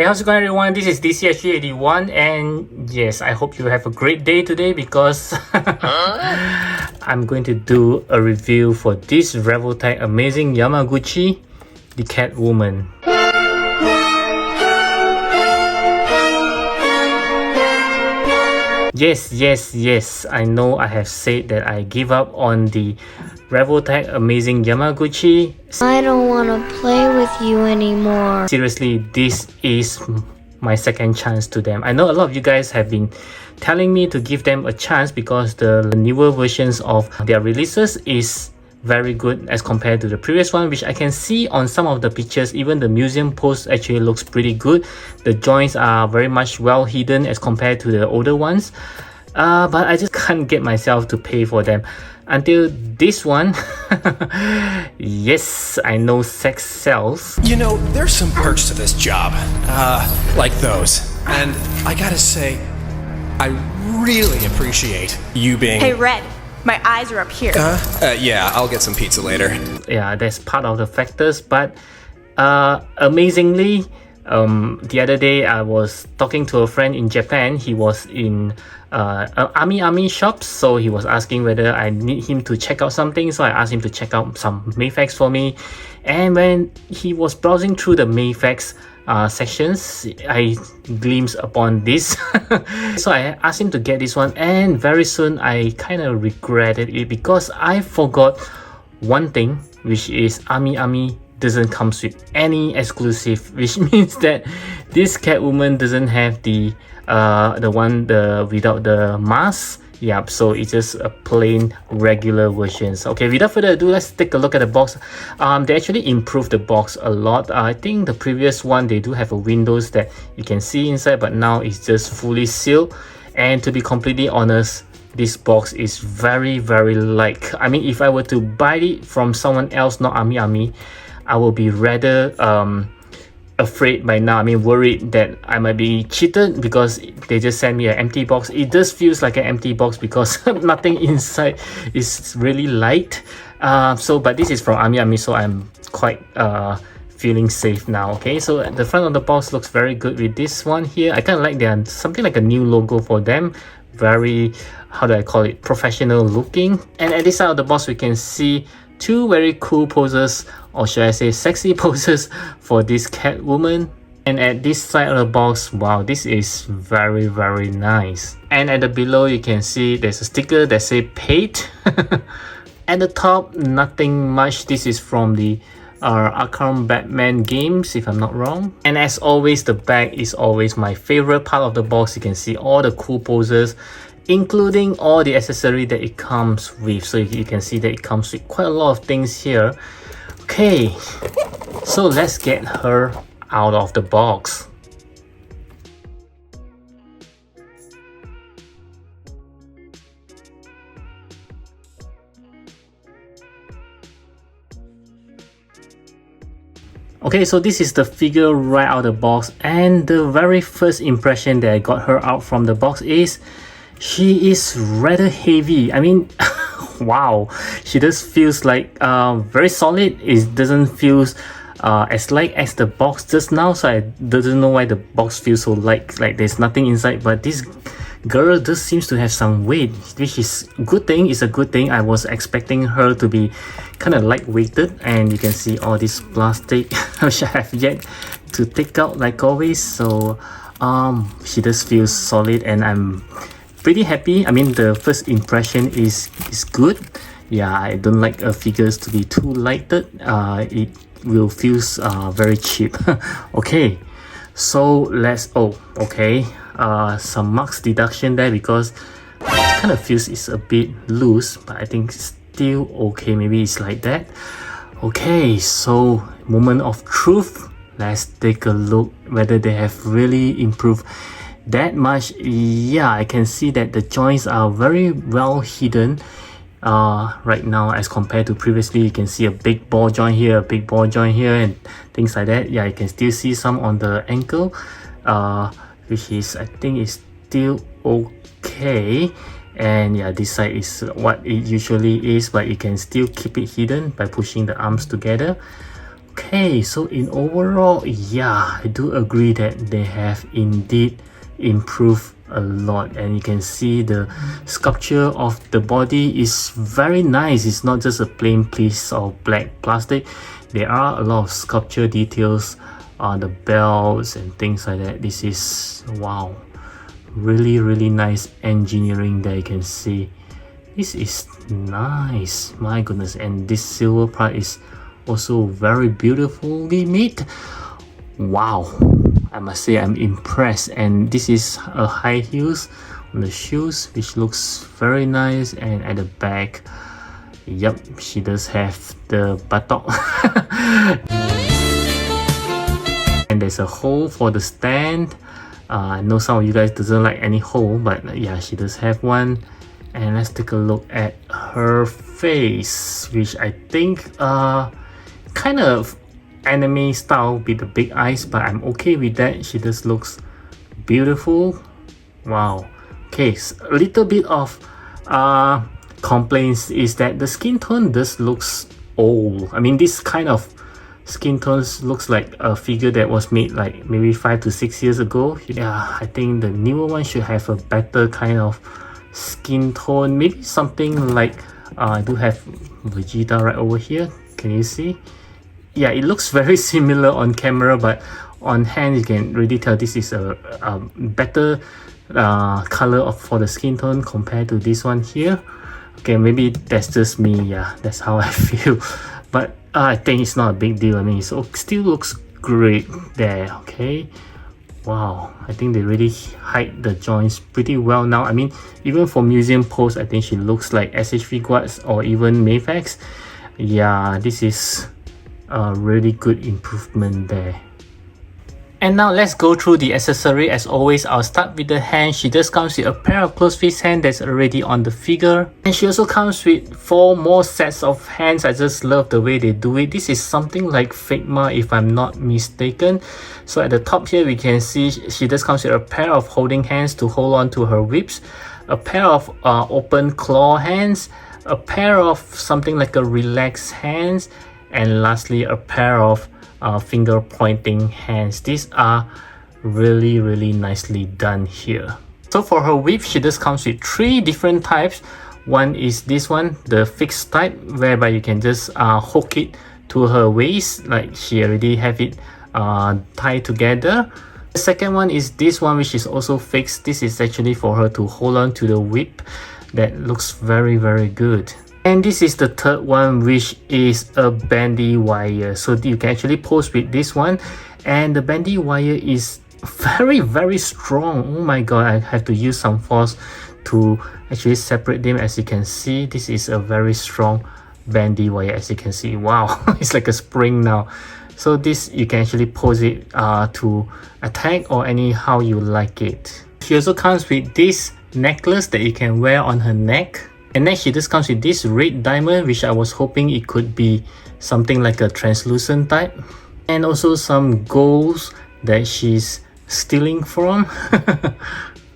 Hey, how's it going everyone? This is DCSG81 and yes, I hope you have a great day today because I'm going to do a review for this Revoltech amazing Yamaguchi, the Catwoman. Yes, I know I have said that I give up on the Revoltech amazing Yamaguchi. I don't want to play with you anymore. Seriously, this is my second chance to them. I know a lot of you guys have been telling me to give them a chance because the newer versions of their releases is very good as compared to the previous one, which I can see on some of the pictures. Even the museum post actually looks pretty good. The joints are very much well hidden as compared to the older ones, but I just can't get myself to pay for them until this one. Yes, I know sex sells. You know, there's some perks to this job, like those. And I gotta say, I really appreciate you being... Hey, Red, my eyes are up here. Yeah, I'll get some pizza later. Yeah, that's part of the factors, but amazingly, the other day I was talking to a friend in Japan. He was in Army shops, so he was asking whether I need him to check out something, so I asked him to check out some Mayfax for me. And when he was browsing through the Mayfax sections, I glimpsed upon this. So I asked him to get this one, and very soon I kind of regretted it because I forgot one thing, which is Army doesn't come with any exclusive, which means that this Catwoman doesn't have the one without the mask. Yep, so it's just a plain regular versions. Okay, without further ado, let's take a look at the box. They actually improved the box a lot. I think the previous one, they do have a windows that you can see inside, but now it's just fully sealed. And to be completely honest, this box is very light. I mean, if I were to buy it from someone else, not Army, I will be rather afraid by now. I mean, worried that I might be cheated because they just sent me an empty box. It just feels like an empty box because nothing inside is really light. But this is from Army, so I'm quite feeling safe now. Okay, so the front of the box looks very good with this one here. I kind of like their something like a new logo for them. Very, how do I call it, professional looking. And at this side of the box we can see two very cool poses, or should I say sexy poses, for this Catwoman. And at this side of the box, wow, this is very nice. And at the below you can see there's a sticker that says paid. At the top, nothing much. This is from the Arkham Batman games, if I'm not wrong. And as always, the back is always my favorite part of the box. You can see all the cool poses, including all the accessory that it comes with. So you can see that it comes with quite a lot of things here. Okay, so let's get her out of the box. Okay, so this is the figure right out of the box, and the very first impression that I got her out from the box is she is rather heavy. I mean, wow, she just feels like very solid. It doesn't feel as light as the box just now, so I don't know why the box feels so light, like there's nothing inside. But this girl just seems to have some weight, which is a good thing. It's a good thing. I was expecting her to be kind of lightweighted, and you can see all this plastic which I have yet to take out like always. So she just feels solid, and I'm pretty happy. I mean, the first impression is good. Yeah, I don't like figures to be too lighted. It will feel very cheap. Okay, so let's some marks deduction there because it kind of feels it's a bit loose, but I think it's still okay. Maybe it's like that. Okay, so moment of truth. Let's take a look whether they have really improved that much. Yeah, I can see that the joints are very well hidden right now as compared to previously. You can see a big ball joint here, a big ball joint here, and things like that. Yeah, you can still see some on the ankle, which is, I think, is still okay. And yeah, this side is what it usually is, but you can still keep it hidden by pushing the arms together. Okay, so in overall, yeah, I do agree that they have indeed improved a lot, and you can see the sculpture of the body is very nice. It's not just a plain piece of black plastic. There are a lot of sculpture details on the belts and things like that. This is, wow, really nice engineering that you can see. This is nice, my goodness. And this silver part is also very beautifully made. Wow, I must say I'm impressed. And this is a high heels on the shoes, which looks very nice. And at the back, yep, she does have the buttock. And there's a hole for the stand. I know some of you guys doesn't like any hole, but yeah, she does have one. And let's take a look at her face, which I think kind of anime style with the big eyes, but I'm okay with that. She just looks beautiful. Wow. Okay, so a little bit of complaints is that the skin tone just looks old. I mean, this kind of skin tones looks like a figure that was made like maybe 5 to 6 years ago. Yeah, I think the newer one should have a better kind of skin tone, maybe something like I do have Vegeta right over here. Can you see? Yeah, it looks very similar on camera, but on hand you can really tell this is a better color for the skin tone compared to this one here. Okay, maybe that's just me. Yeah, that's how I feel, but I think it's not a big deal. I mean, it still looks great there. Okay, wow, I think they really hide the joints pretty well now. I mean, even for museum pose, I think she looks like SHV Guards or even Mayfax. Yeah, this is a really good improvement there. And now let's go through the accessory. As always, I'll start with the hand. She just comes with a pair of closed fist hands that's already on the figure. And she also comes with 4 more sets of hands. I just love the way they do it. This is something like Figma if I'm not mistaken. So at the top here, we can see she just comes with a pair of holding hands to hold on to her whips, a pair of open claw hands, a pair of something like a relaxed hands, and lastly a pair of finger pointing hands. These are really nicely done here. So for her whip, she just comes with 3 different types. One is this one, the fixed type, whereby you can just hook it to her waist, like she already have it tied together. The second one is this one, which is also fixed. This is actually for her to hold on to the whip. That looks very good. And this is the third one, which is a bandy wire. So you can actually pose with this one, and the bandy wire is very strong. Oh my god, I have to use some force to actually separate them. As you can see, this is a very strong bandy wire. As you can see, wow, it's like a spring now. So this, you can actually pose it to attack or anyhow you like it. She also comes with this necklace that you can wear on her neck. And next, she just comes with this red diamond, which I was hoping it could be something like a translucent type. And also some golds that she's stealing from.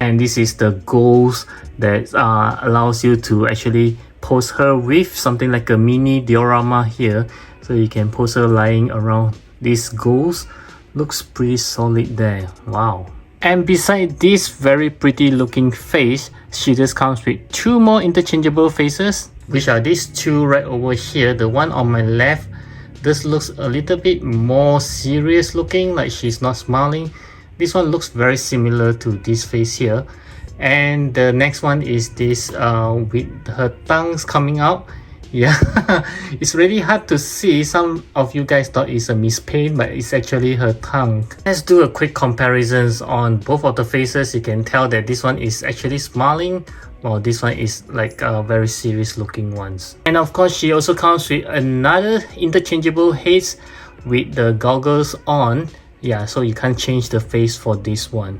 And this is the golds that allows you to actually pose her with something like a mini diorama here. So you can pose her lying around these golds. Looks pretty solid there. Wow. And beside this very pretty looking face, she just comes with 2 more interchangeable faces, which are these 2 right over here. The one on my left, this looks a little bit more serious looking, like she's not smiling. This one looks very similar to this face here. And the next one is this with her tongues coming out. Yeah, it's really hard to see. Some of you guys thought it's a mispaint, but it's actually her tongue. Let's do a quick comparisons on both of the faces. You can tell that this one is actually smiling, while this one is like very serious looking ones. And of course, she also comes with another interchangeable heads with the goggles on. Yeah, so you can't change the face for this one.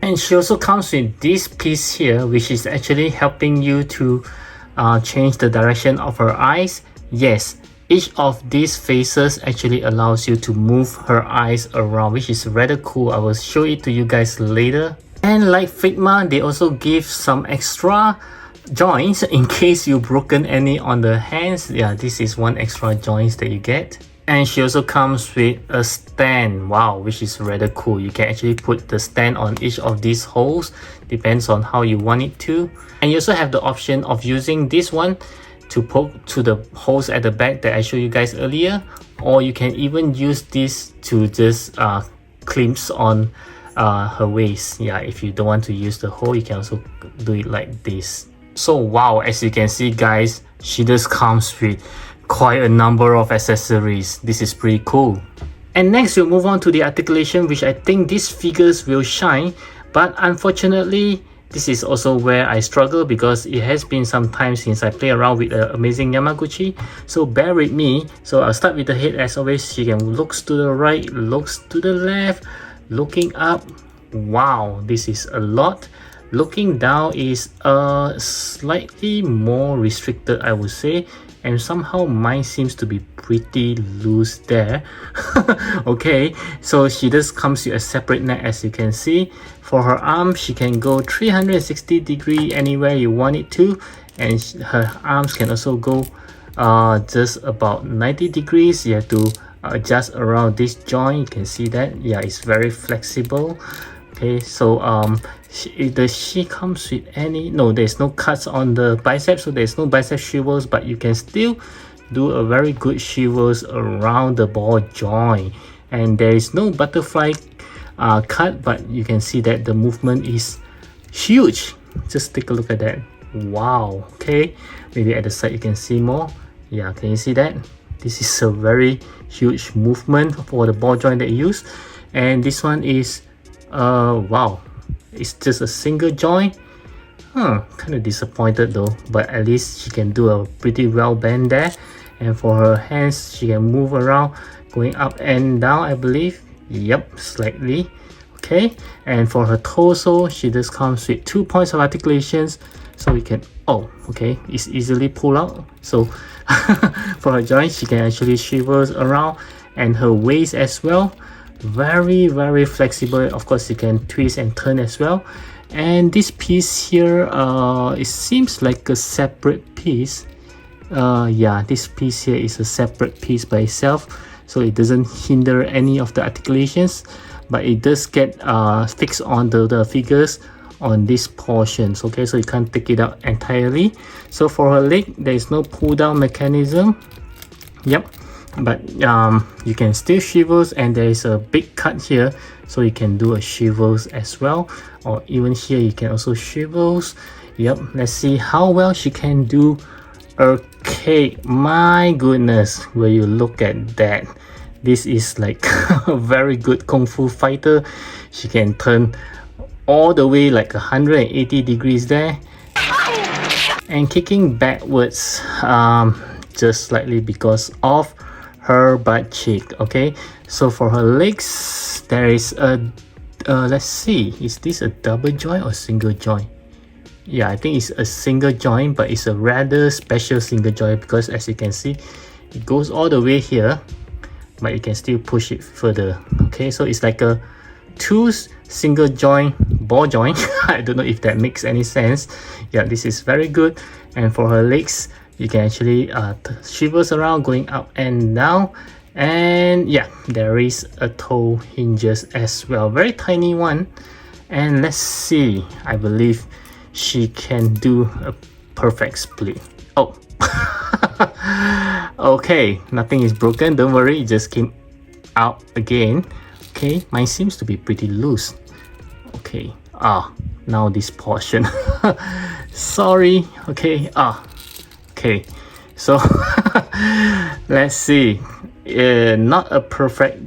And she also comes with this piece here, which is actually helping you to change the direction of her eyes. Yes, each of these faces actually allows you to move her eyes around, which is rather cool. I will show it to you guys later. And like Figma, they also give some extra joints in case you've broken any on the hands. Yeah, this is one extra joints that you get. And she also comes with a stand, wow, which is rather cool. You can actually put the stand on each of these holes, depends on how you want it to. And you also have the option of using this one to poke to the holes at the back that I showed you guys earlier, or you can even use this to just clamps on her waist. Yeah, if you don't want to use the hole, you can also do it like this. So wow, as you can see guys, she just comes with quite a number of accessories. This is pretty cool. And next we'll move on to the articulation, which I think these figures will shine, but unfortunately this is also where I struggle because it has been some time since I play around with the amazing Yamaguchi, so bear with me. So I'll start with the head as always. She can looks to the right, looks to the left, looking up. Wow, this is a lot. Looking down is slightly more restricted, I would say, and somehow mine seems to be pretty loose there. Okay, so she just comes with a separate neck, as you can see. For her arm, she can go 360 degree anywhere you want it to, and her arms can also go just about 90 degrees. You have to adjust around this joint. You can see that, yeah, it's very flexible. Okay, so she comes with any, no, there's no cuts on the bicep, so there's no bicep shrivels, but you can still do a very good shrivels around the ball joint. And there is no butterfly cut, but you can see that the movement is huge. Just take a look at that. Wow. Okay, maybe at the side you can see more. Yeah, can you see that? This is a very huge movement for the ball joint that you use. And this one is wow, it's just a single joint. Kind of disappointed though, but at least she can do a pretty well bend there. And for her hands, she can move around going up and down, I believe. Yep, slightly. Okay, and for her torso, she just comes with 2 points of articulations, so we can, oh, okay, it's easily pulled out. So for her joints, she can actually shivers around, and her waist as well. Very, very flexible. Of course, you can twist and turn as well. And this piece here, it seems like a separate piece. Yeah, this piece here is a separate piece by itself, so it doesn't hinder any of the articulations, but it does get fixed on the figures on these portions. Okay, so you can't take it out entirely. So for her leg, there is no pull down mechanism. Yep, but you can still shivels, and there is a big cut here, so you can do a shivels as well, or even here you can also shivels. Yep, let's see how well she can do. Okay, my goodness, will you look at that? This is like a very good kung fu fighter. She can turn all the way like 180 degrees there, and kicking backwards just slightly because of her butt cheek. Okay, so for her legs, there is a let's see, is this a double joint or single joint? Yeah, I think it's a single joint, but it's a rather special single joint because as you can see, it goes all the way here, but you can still push it further. Okay, so it's like a 2 single joint ball joint. I don't know if that makes any sense. Yeah, this is very good. And for her legs, you can actually shivers around going up and down. And yeah, there is a toe hinges as well, very tiny one. And let's see, I believe she can do a perfect split. Oh, okay, nothing is broken, don't worry, it just came out again. Okay, mine seems to be pretty loose. Okay, now this portion. Sorry. Okay, okay, so let's see. Not a perfect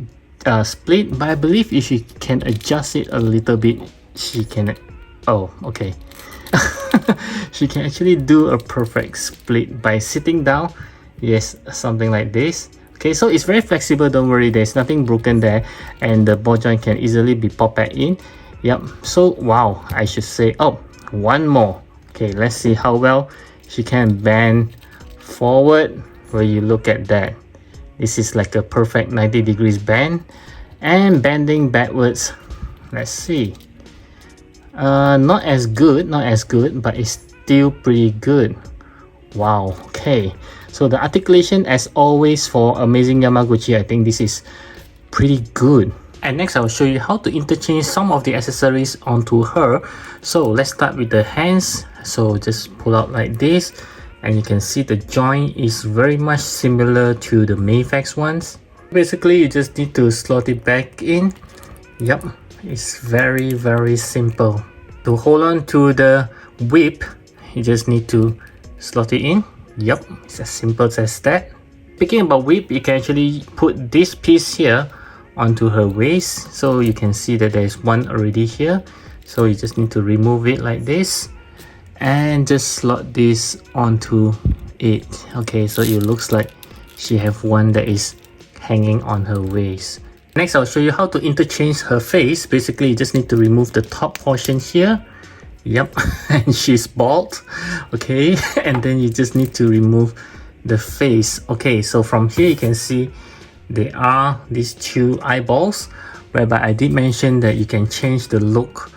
split, but I believe if she can adjust it a little bit, she can. Oh, okay. She can actually do a perfect split by sitting down. Yes, something like this. Okay, so it's very flexible, don't worry, there's nothing broken there, and the ball joint can easily be popped back in. Yep, so wow, I should say, oh, one more. Okay, let's see how well she can bend forward. Where you look at that, this is like a perfect 90 degrees bend. And bending backwards, let's see, not as good, but it's still pretty good. Wow, okay, So the articulation, as always, for Amazing Yamaguchi, I think this is pretty good. And next I will show you how to interchange some of the accessories onto her. So let's start with the hands. So just pull out like this, and you can see the joint is very much similar to the Mayfax ones. Basically, you just need to slot it back in. Yep, it's very simple. To hold on to the whip, you just need to slot it in. Yep, it's as simple as that. Speaking about whip, you can actually put this piece here onto her waist. So you can see that there's one already here. So you just need to remove it like this and just slot this onto it. Okay, so it looks like she have one that is hanging on her waist. Next, I'll show you how to interchange her face. Basically, you just need to remove the top portion here. Yep, and she's bald. Okay, and then you just need to remove the face. Okay, so from here you can see there are these two eyeballs, whereby I did mention that you can change the look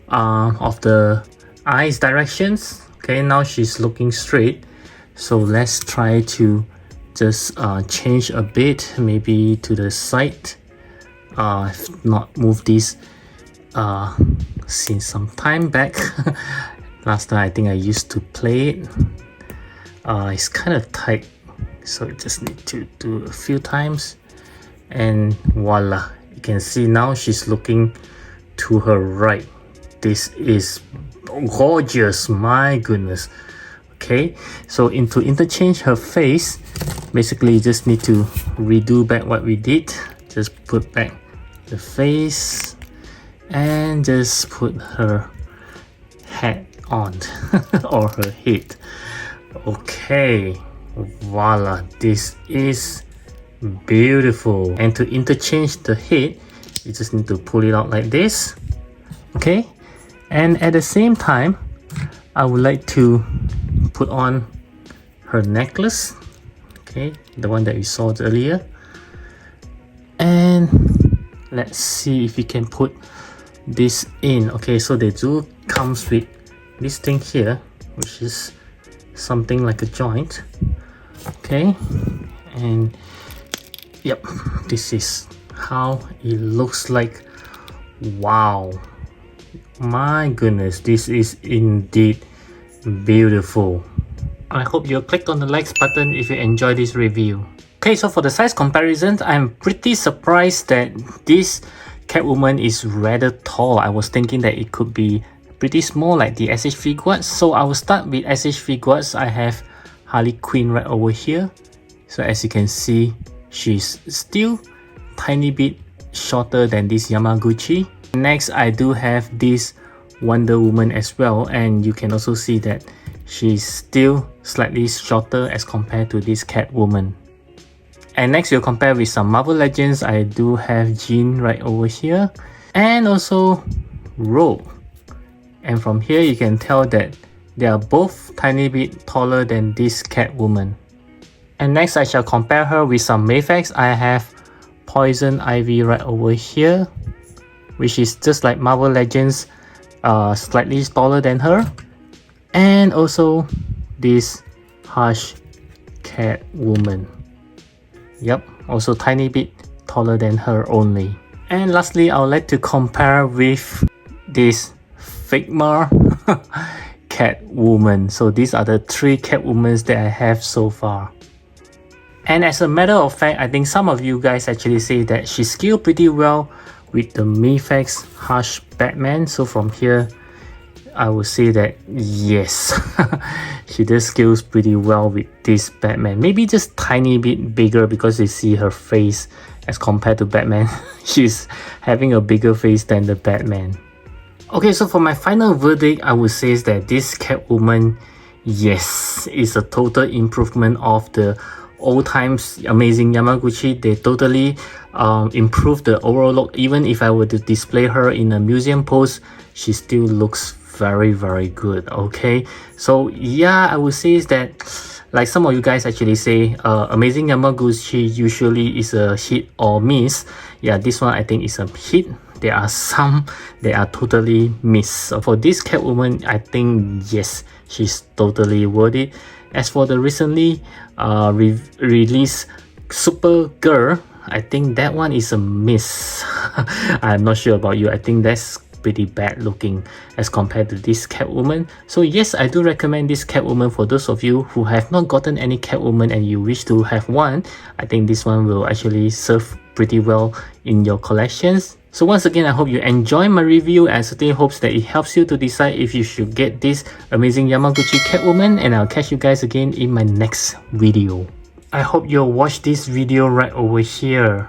of the eyes directions. Okay, now she's looking straight, so let's try to just change a bit, maybe to the side. If not, move this since some time back. Last time I think I used to play it. It's kind of tight, so you just need to do a few times, and voila, you can see now she's looking to her right. This is gorgeous, my goodness. Okay, so to interchange her face, basically you just need to redo back what we did. Just put back the face and just put her hat on or her head. Okay, voila, this is beautiful. And to interchange the head, you just need to pull it out like this. Okay, and at the same time, I would like to put on her necklace. Okay, the one that we saw earlier. And let's see if we can put this in. Okay, so they do comes with this thing here, which is something like a joint. Okay, and yep, this is how it looks like. Wow, my goodness, this is indeed beautiful. I hope you clicked on the likes button if you enjoyed this review. Okay, so for the size comparisons, I'm pretty surprised that this Catwoman is rather tall. I was thinking that it could be pretty small like the SH figuarts. So I will start with SH figuarts. I have Harley Quinn right over here. So as you can see, she's still tiny bit shorter than this Yamaguchi. Next, I do have this Wonder Woman as well, and you can also see that she's still slightly shorter as compared to this Catwoman. And next, we'll compare with some Marvel Legends. I do have Jean right over here, and also Rogue. And from here, you can tell that they are both tiny bit taller than this Catwoman. And next, I shall compare her with some Mayfax. I have Poison Ivy right over here, which is just like Marvel Legends, slightly taller than her. And also this Hush Catwoman. Yep, also tiny bit taller than her only. And lastly, I would like to compare with this Figma Catwoman. So these are the three Catwomans that I have so far. And as a matter of fact, I think some of you guys actually say that she scaled pretty well with the Mayfax Hush Batman. So from here, I would say that yes, she does scales pretty well with this Batman. Maybe just tiny bit bigger because you see her face as compared to Batman. She's having a bigger face than the Batman. Okay, so for my final verdict, I would say is that this Catwoman, yes, is a total improvement of the old times Amazing Yamaguchi. They totally improved the overall look. Even if I were to display her in a museum pose, she still looks very good. Okay, so yeah, I would say is that, like some of you guys actually say, Amazing Yamaguchi usually is a hit or miss. Yeah, this one I think is a hit. There are some that are totally miss. So for this Catwoman, I think yes, she's totally worth it. As for the recently released Supergirl, I think that one is a miss. I'm not sure about you. I think that's pretty bad looking as compared to this Catwoman. So yes, I do recommend this Catwoman for those of you who have not gotten any Catwoman and you wish to have one. I think this one will actually serve pretty well in your collections. So once again, I hope you enjoy my review and certainly hopes that it helps you to decide if you should get this amazing Yamaguchi Catwoman, and I'll catch you guys again in my next video. I hope you'll watch this video right over here.